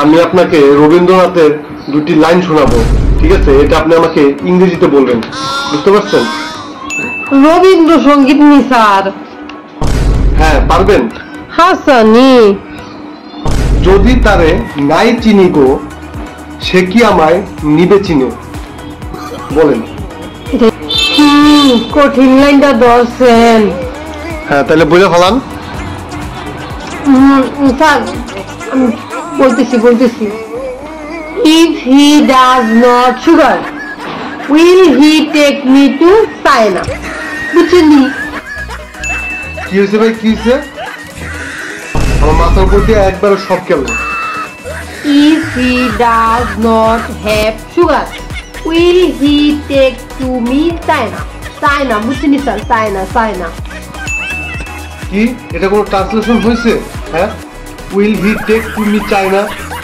আমি আপনাকে রবীন্দ্রনাথের দুটি লাইন শোনাবো, ঠিক আছে? এটা আপনি আমাকে ইংরেজিতে বলবেন, বুঝতে পারছেন? রবীন্দ্রসঙ্গীত নি স্যার? হ্যাঁ পারবেন। হাসানি যদি তারে নাই চিনি গো, সে কি আমায় নিবে চিনে, বলেন। কঠিন লাইনটা ধরছেন। হ্যাঁ তাহলে বলে ফেলান। স্যার আমি বলতেছি if he does not sugar will he take me to China? বুঝছেন? কি হয়েছে ভাই, কি হয়েছে? আমার মাথার উপর দিয়ে একবার সব গেল। if he does not have sugar will he take to me China? China বুঝছেন স্যার? China কি এটা কোনো ট্রান্সলেশন হয়েছে? হ্যাঁ, will he take to me China,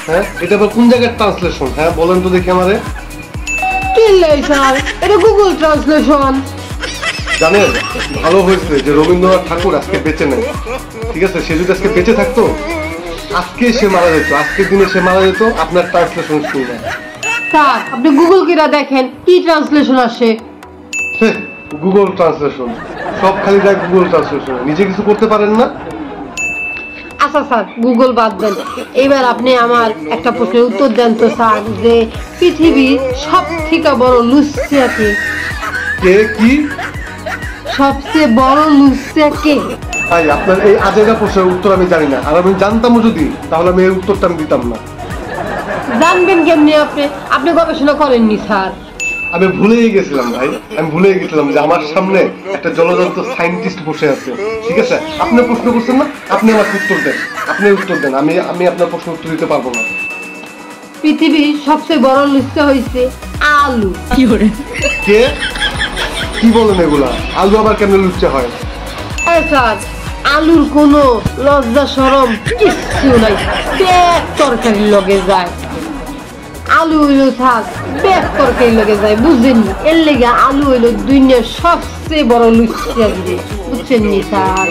হ্যাঁ এটা আবার কোন জায়গার ট্রান্সলেশন? হ্যাঁ বলেন তো দেখি আমারে। কি লাই স্যার? এটা গুগল ট্রান্সলেশন। জানেন, ভালো হয়েছে যে রবীন্দ্রনাথ ঠাকুর আজকে বেঁচে নেই, ঠিক আছে? সে যদি আজকে বেঁচে থাকতো, আজকে সে মারা যেত, আজকের দিনে সে মারা যেত আপনার ট্রান্সলেশন শুনে। স্যার আপনি গুগল কিরা দেখেন কি ট্রান্সলেশন আসে। গুগল ট্রান্সলেশন, সব খালি যায় গুগল ট্রান্সলেশন, নিজে কিছু করতে পারেন না। আচ্ছা স্যার গুগল বাদ দেন, এবার আপনি আমার একটা প্রশ্নের উত্তর দেন তো স্যার, যে পৃথিবীর সব থেকে বড় লুচ্চা কে? কে? কি সবচেয়ে বড় লুচ্চা কে? ভাই আপনার এই আজেগা প্রশ্নের উত্তর আমি জানি না, আর আমি জানতামও যদি, তাহলে আমি এই উত্তরটা আমি দিতাম না। জানবেন কেমনি? আপনি গবেষণা করেননি স্যার? আমি ভুলেই গেছিলাম ভাই, আমি ভুলেই গেছিলাম যে আমার সামনে একটা জলযন্ত্র সায়েন্টিস্ট বসে আছে, ঠিক আছে? আপনি প্রশ্ন করছেন না, আপনি আমাকে উত্তর দেন, আপনি উত্তর দেন, আমি আপনার প্রশ্ন উত্তর দিতে পারবো না। পৃথিবীর সবচেয়ে বড় লুচ্চা হয়েছে আলু। কে? কি বলেন এগুলা? আলু আবার কেন লুচ্চা হয়? স্যার আলুর কোনো লজ্জা শরম কিচ্ছু নাই, ব্যাগ তরকারির লগে যায়। আলু হইলো স্যার ব্যাগ তরকারির লগে যায়, বুঝছেন? এর লেগে আলু হইলো দুনিয়ার সবচেয়ে বড় লুচ্চা জিনিস, বুঝছেন নি স্যার?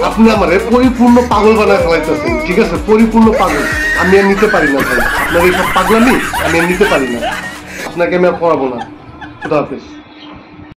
আপনি আমারে পরিপূর্ণ পাগল বানায় ফেলাইতেছেন, ঠিক আছে? পরিপূর্ণ পাগল আমি আর নিতে পারি না ভাই, আপনার এইসব পাগলামি আমি আর নিতে পারি না, আপনাকে আমি আর পড়াবো না। খুদা হাফেজ।